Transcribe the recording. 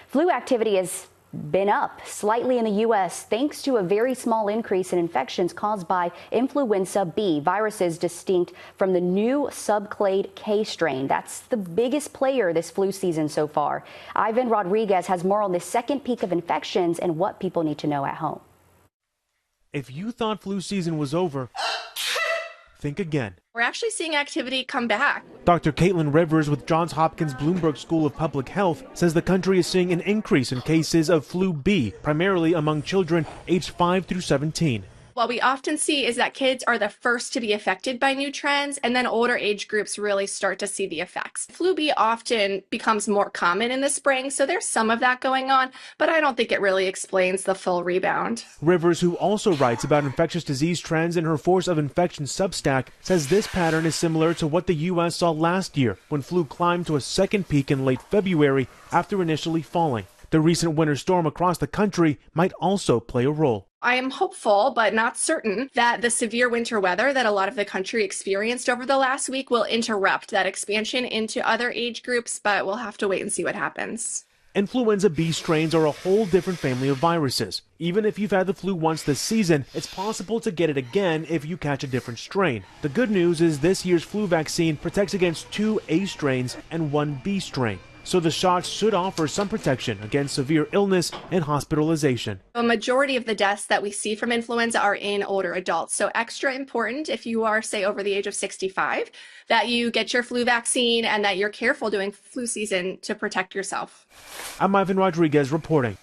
Flu activity has been up slightly in the U.S. thanks to a very small increase in infections caused by influenza B, viruses distinct from the new subclade K strain. That's the biggest player this flu season so far. Ivan Rodriguez has more on this second peak of infections and what people need to know at home. If you thought flu season was over, think again. We're actually seeing activity come back. Dr. Caitlin Rivers with Johns Hopkins Bloomberg School of Public Health says the country is seeing an increase in cases of flu B, primarily among children aged 5 through 17. What we often see is that kids are the first to be affected by new trends, and then older age groups really start to see the effects. Flu B often becomes more common in the spring, so there's some of that going on, but I don't think it really explains the full rebound. Rivers, who also writes about infectious disease trends in her Force of Infection Substack, says this pattern is similar to what the U.S. saw last year when flu climbed to a second peak in late February after initially falling. The recent winter storm across the country might also play a role. I am hopeful, but not certain, that the severe winter weather that a lot of the country experienced over the last week will interrupt that expansion into other age groups, but we'll have to wait and see what happens. Influenza B strains are a whole different family of viruses. Even if you've had the flu once this season, it's possible to get it again if you catch a different strain. The good news is this year's flu vaccine protects against 2 A strains and 1 B strain. So the shots should offer some protection against severe illness and hospitalization. A majority of the deaths that we see from influenza are in older adults. So extra important if you are, say, over the age of 65, that you get your flu vaccine and that you're careful during flu season to protect yourself. I'm Ivan Rodriguez reporting.